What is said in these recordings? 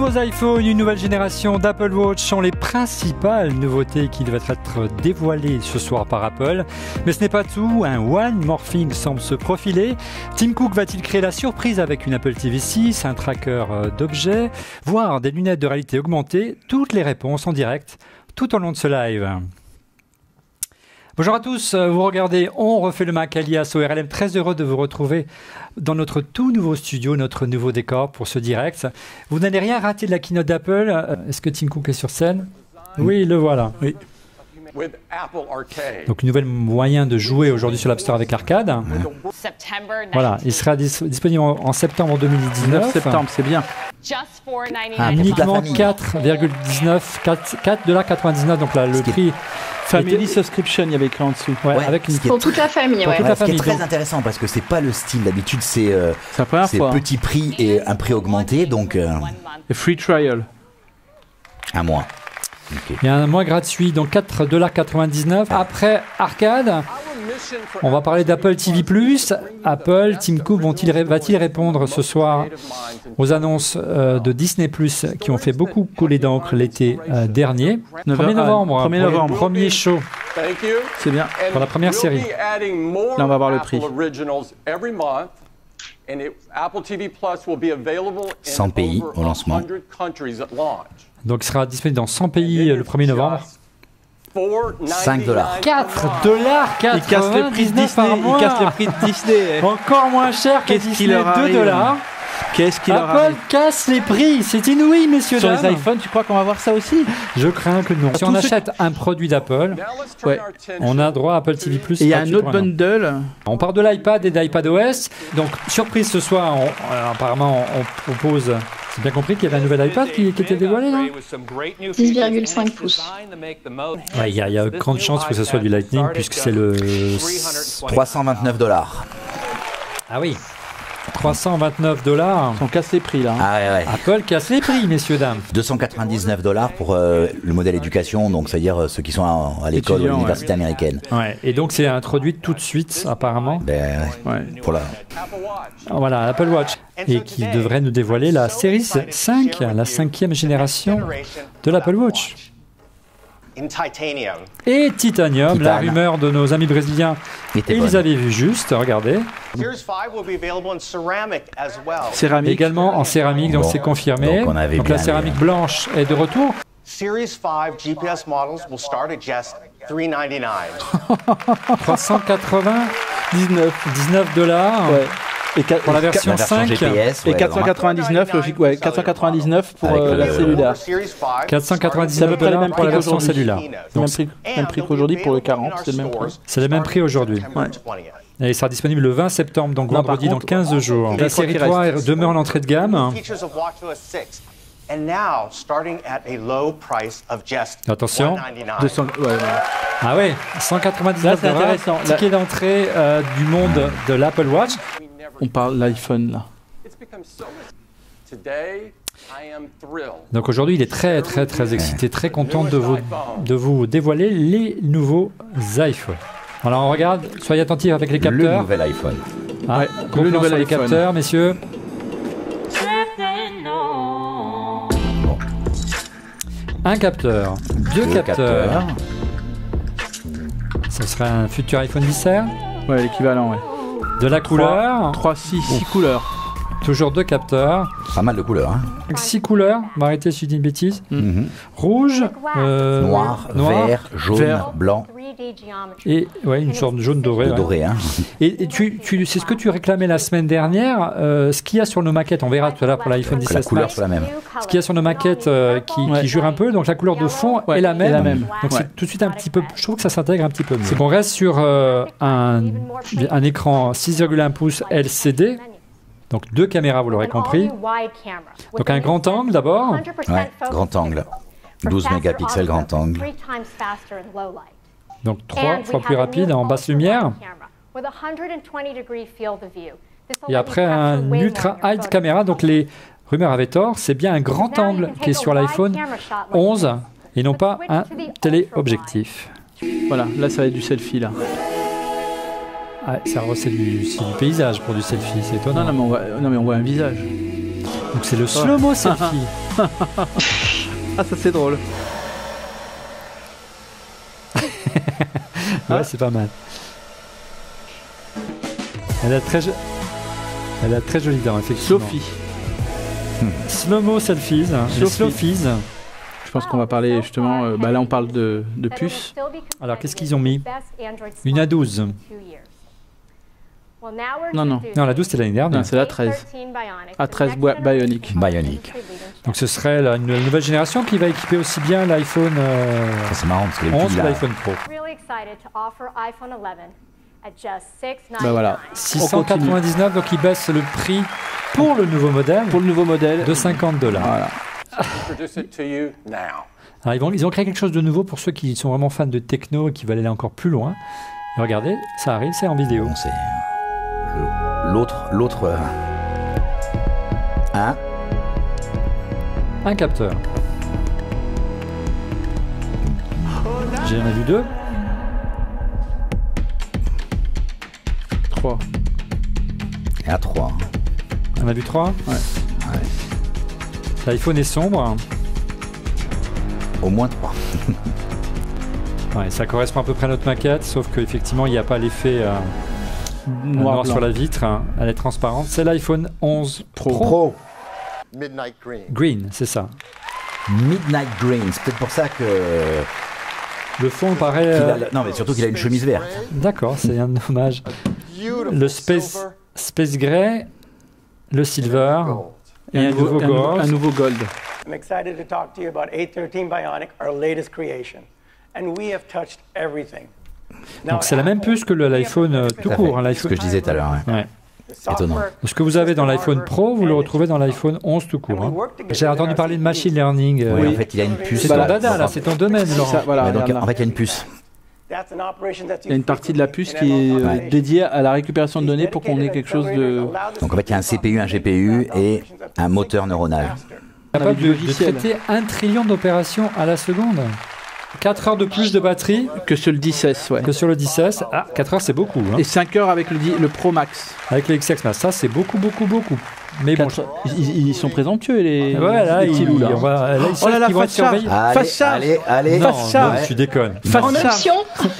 nouveaux iPhones, une nouvelle génération d'Apple Watch sont les principales nouveautés qui devraient être dévoilées ce soir par Apple. Mais ce n'est pas tout, un One More Thing semble se profiler. Tim Cook va-t-il créer la surprise avec une Apple TV 6, un tracker d'objets, voire des lunettes de réalité augmentée? Toutes les réponses en direct, tout au long de ce live. Bonjour à tous, vous regardez On refait le Mac alias ORLM, très heureux de vous retrouver dans notre tout nouveau studio, notre nouveau décor pour ce direct. Vous n'allez rien rater de la keynote d'Apple. Est-ce que Tim Cook est sur scène? Oui, le voilà. Oui. Donc, une nouvelle moyen de jouer aujourd'hui sur l'App Store avec Arcade. Voilà, il sera disponible en septembre 2019. 9 septembre, c'est bien. Uniquement 4,99$, donc là, le prix... Family Subscription, il y avait écrit en dessous. Ouais, avec une... Pour toute la famille. Pour toute la famille. Ce qui est très intéressant parce que c'est pas le style d'habitude, c'est petit prix et un prix augmenté, donc free trial. Un mois. Okay. Il y a un mois gratuit, donc 4,99$. Après Arcade, on va parler d'Apple TV+. Apple, Tim Cook va-t-il répondre ce soir aux annonces de Disney+, qui ont fait beaucoup couler d'encre l'été dernier. 1er novembre, premier show. C'est bien. Pour la première série. Là, on va voir le prix. 100 pays au lancement. Donc, il sera disponible dans 100 pays le 1er novembre. $5. $4,99 il casse le prix de Disney. Il casse le prix de Disney. Encore moins cher que Disney, $2. Qu'est-ce qu'il leur Apple casse les prix, c'est inouï, messieurs dames. Sur les iPhones, tu crois qu'on va voir ça aussi? Je crains que non. Si on achète un produit d'Apple, on a droit à Apple TV+. Et il y a un autre bundle. On part de l'iPad et d'iPadOS. Donc, surprise ce soir, apparemment, on propose... C'est bien compris qu'il y avait un nouvel iPad qui était dévoilé, non? 10,5 pouces. Il y a grande chance que ce soit du Lightning, puisque c'est le... $329. Ah oui, $329. On casse les prix là. Ah ouais. Apple casse les prix, messieurs dames. $299 pour le modèle éducation, donc c'est-à-dire ceux qui sont à l'école ou à l'université américaine. Ouais. Et donc c'est introduit tout de suite, apparemment. Pour la... Voilà, l'Apple Watch. Et qui devrait nous dévoiler la série 5, la 5e génération de l'Apple Watch. Et Titanium, la rumeur de nos amis brésiliens. Et ils avaient vu juste, regardez. Céramique. Également en céramique, donc c'est confirmé. Donc la céramique blanche est de retour. Series 5 GPS models will start at just $399. $19. Ouais. Et pour la version 5 GPS, et 499 logique, 499 pour la cellulaire. 499 pour la version cellulaire. Même prix qu'aujourd'hui pour le 40, c'est le même prix. C'est le même prix aujourd'hui. Ouais. Et il sera disponible le 20 septembre, donc vendredi, dans 15 jours. La série 3 demeure l'entrée de gamme. Attention. 200, Ah ouais, $199. Ticket d'entrée du monde de l'Apple Watch. On parle de l'iPhone là. Donc aujourd'hui, il est très excité, très content de vous dévoiler les nouveaux iPhones. Alors on regarde, soyez attentifs avec les capteurs. Le nouvel iPhone. Le nouvel iPhone. Les capteurs, messieurs. Un capteur, deux capteurs. Ce serait un futur iPhone 10R. Ouais, l'équivalent, De la couleur. 6 couleurs. Toujours deux capteurs. Pas mal de couleurs. 6 couleurs. On va arrêter si je dis une bêtise. Rouge, noir, vert, jaune, blanc. Et une sorte de jaune doré. Doré, Et c'est ce que tu réclamais la semaine dernière. Ce qu'il y a sur nos maquettes, on verra tout à l'heure pour l'iPhone 16 la couleur soit la même. Ce qu'il y a sur nos maquettes qui jure un peu, donc la couleur de fond est la même. Donc c'est tout de suite un petit peu. Je trouve que ça s'intègre un petit peu mieux. C'est qu'on reste sur un écran 6,1 pouces LCD. Donc deux caméras, vous l'aurez compris. Donc un grand angle d'abord. Ouais, grand angle. 12 mégapixels grand angle. Donc 3 fois plus rapide en basse lumière. Et après un ultra high caméra. Donc les rumeurs avaient tort. C'est bien un grand angle qui est sur l'iPhone 11 et non pas un téléobjectif. Voilà, là ça va être du selfie là. C'est du paysage pour du selfie, c'est étonnant. Non mais on voit un visage. Donc c'est le slow-mo selfie. Ah, ça c'est drôle. Ouais, c'est pas mal. Elle a très joli dent, effectivement. Sophie. Slow-mo selfies. Les Slowfies. Je pense qu'on va parler justement. Là, on parle de puces. Alors, qu'est-ce qu'ils ont mis? Une A12. Non, la 12 c'était l'année dernière. Non, c'est la 13. A13 Bionic. Donc ce serait une nouvelle génération qui va équiper aussi bien l'iPhone C'est marrant parce que les 11 petits, que là, l'iPhone Pro. Voilà. 699, donc ils baissent le prix pour le nouveau modèle, de $50. Voilà. Alors ils ont créé quelque chose de nouveau pour ceux qui sont vraiment fans de techno et qui veulent aller encore plus loin. Et regardez, ça arrive, c'est en vidéo. Bon, c'est l'autre Un capteur. J'en ai vu 2. 3. et à 3. On a vu 3. Ouais. L'iPhone est sombre. Au moins 3. Ouais, ça correspond à peu près à notre maquette, sauf qu'effectivement, il n'y a pas l'effet noir sur la vitre. Hein. Elle est transparente. C'est l'iPhone 11 Pro. Midnight Green. Green, c'est ça. Midnight Green, c'est peut-être pour ça que... Le fond paraît... Non, mais surtout qu'il a une chemise verte. D'accord, c'est un hommage. Le Space Gray, le Silver et un nouveau Gold. Un nouveau Gold. I'm excited to talk to you about A13 Bionic, our latest creation. And we have touched everything. Donc c'est la même puce que l'iPhone tout court. Hein, ce que je disais tout à l'heure. Ouais. Étonnant. Ce que vous avez dans l'iPhone Pro, vous le retrouvez dans l'iPhone 11 tout court. Hein. J'ai entendu parler de machine learning. Oui, en fait, il a une puce. C'est ton dada, là, c'est ton domaine, Laurent. Ça, voilà, donc, en fait, il y a une puce. Il y a une partie de la puce qui est dédiée à la récupération de données pour qu'on ait quelque chose de... Donc en fait, il y a un CPU, un GPU et un moteur neuronal. Capable de traiter 1 trillion d'opérations à la seconde. 4 heures de plus de batterie que sur le 10S, ouais. Que sur le 10S. Ah, 4 heures, c'est beaucoup. Hein. Et 5 heures avec le Pro Max. Avec le XS Max. Ça, c'est beaucoup. Mais bon, ils sont présomptueux, les petits loups, là. Ils vont être surveillés. Allez. Non, tu déconnes. En option.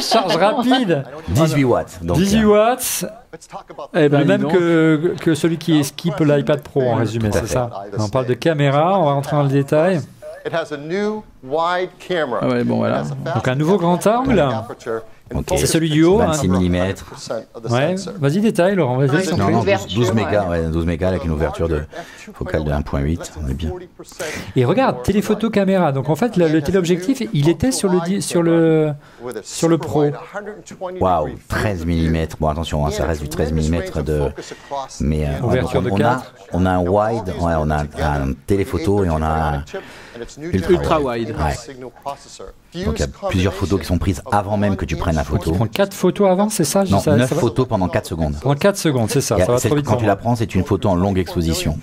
Charge rapide. 18 watts. Donc, 18 watts. Le même que celui qui skip l'iPad Pro, en résumé, c'est ça. On parle de caméra, on va rentrer dans le détail. Ah ouais, bon, voilà. Donc un nouveau grand angle. Okay. C'est celui du haut. 26 mm. Ouais, vas-y, détail, Laurent. Vas-y, non, 12 mégas, ouais, 12 mégas avec une ouverture de focale de 1.8. On est bien. Et regarde, téléphoto caméra. Donc en fait, le téléobjectif, il était sur le Pro. Waouh, 13 mm. Bon, attention, hein, ça reste du 13 mm de. Mais ouverture de 4. On a un wide, ouais, on a un téléphoto et on a un ultra wide. Ouais. Donc il y a plusieurs photos qui sont prises avant même que tu prennes la photo. Tu prends 4 photos avant, c'est ça? Non, 9 photos pendant 4 secondes. Pendant 4 secondes, c'est ça. Ça va trop vite. Quand tu la prends, c'est une photo en longue exposition.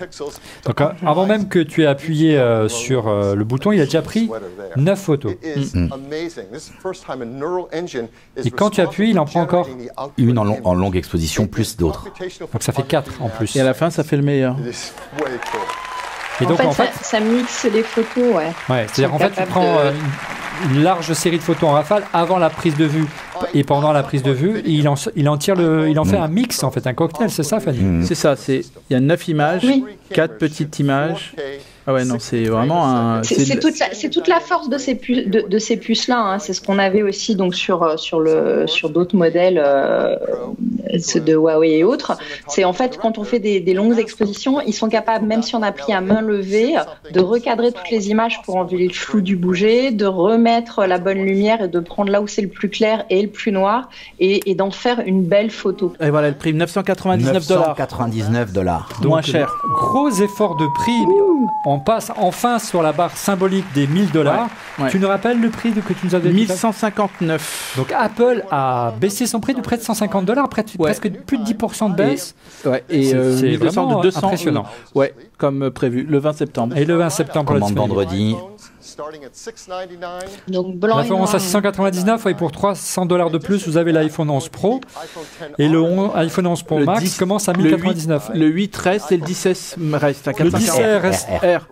Donc avant même que tu aies appuyé sur le bouton, il a déjà pris 9 photos. Et quand tu appuies, il en prend encore une en longue exposition, plus d'autres. Donc ça fait 4 en plus. Et à la fin, ça fait le meilleur. Et donc, en fait, ça mixe les photos, ouais. Ouais, c'est-à-dire en fait, tu prends une large série de photos en rafale avant la prise de vue et pendant la prise de vue, et il en fait un mix, en fait, un cocktail, c'est ça, Fanny? C'est ça, il y a 9 images, 4 petites images. Ah ouais, non, c'est vraiment un... C'est toute la force de ces puces-là. Hein. C'est ce qu'on avait aussi donc sur d'autres modèles de Huawei et autres. C'est en fait, quand on fait des longues expositions, ils sont capables, même si on a pris à main levée, de recadrer toutes les images pour enlever le flou du bouger, de remettre la bonne lumière et de prendre là où c'est le plus clair et le plus noir et d'en faire une belle photo. Et voilà, le prix, $999. $999. Moins cher. Gros effort de prix. On passe enfin sur la barre symbolique des $1000. Ouais. Tu nous rappelles le prix que tu nous avais dit? 1159. Donc Apple a baissé son prix de près de $150, presque plus de 10% de baisse. Et c'est vraiment de 200, impressionnant. Ouais, comme prévu, le 20 septembre. Et le 20 septembre, commande vendredi. Donc blanc et référence noir. à 699 et pour $300 de plus, vous avez l'iPhone 11 Pro et le iPhone 11 Pro Max commence à 1099. Le 8 reste et le 10 reste à Le 10 440. reste. R.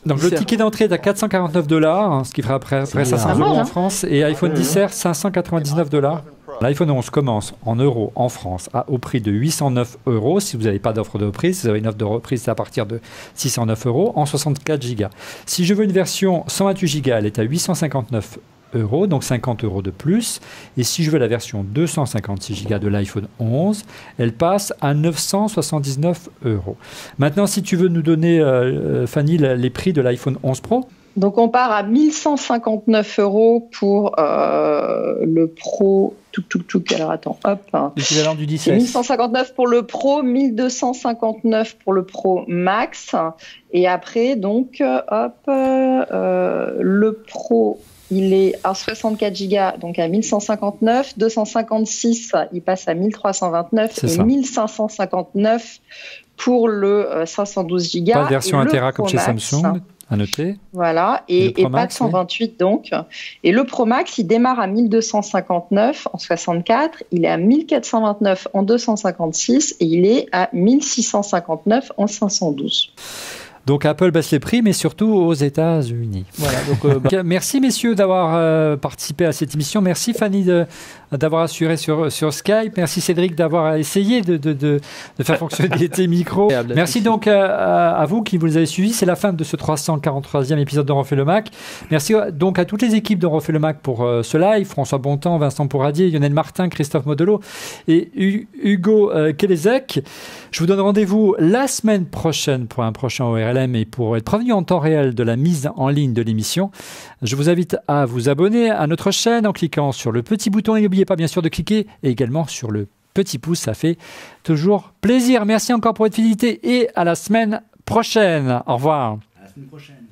Donc le ticket d'entrée est à $449, ce qui fera après 500 € en France, et iPhone 10R $599. L'iPhone 11 commence en euros en France au prix de 809 €. Si vous n'avez pas d'offre de reprise, si vous avez une offre de reprise, c'est à partir de 609 € en 64 Go. Si je veux une version 128 Go, elle est à 859 €, donc 50 € de plus. Et si je veux la version 256 Go de l'iPhone 11, elle passe à 979 €. Maintenant, si tu veux nous donner, Fanny, les prix de l'iPhone 11 Pro. Donc on part à 1159 € pour le Pro. Alors attends, hop. L'équivalent du 10S. C'est 1159 pour le Pro, 1259 pour le Pro Max. Et après, donc, le Pro, il est à 64 Go, donc à 1159. 256, il passe à 1329. Et 1559 pour le 512 Go. Pas de version Intera comme chez Max, Samsung. À noter. Voilà, et pas de 128 donc. Et le Pro Max, il démarre à 1259 en 64, il est à 1429 en 256 et il est à 1659 en 512. Donc Apple baisse les prix, mais surtout aux États-Unis. Voilà, donc, merci messieurs d'avoir participé à cette émission. Merci Fanny d'avoir assuré sur Skype. Merci Cédric d'avoir essayé de faire fonctionner tes micros. Merci donc à vous qui vous avez suivis. C'est la fin de ce 343e épisode d'On refait le Mac. Merci donc à toutes les équipes d'On refait le Mac pour ce live. François Bontemps, Vincent Pourradier, Lionel Martin, Christophe Modelot et Hugo Kelezek. Je vous donne rendez-vous la semaine prochaine pour un prochain ORLM et pour être prévenu en temps réel de la mise en ligne de l'émission. Je vous invite à vous abonner à notre chaîne en cliquant sur le petit bouton et n'oubliez pas bien sûr de cliquer également sur le petit pouce, ça fait toujours plaisir. Merci encore pour votre fidélité et à la semaine prochaine. Au revoir. À la semaine prochaine.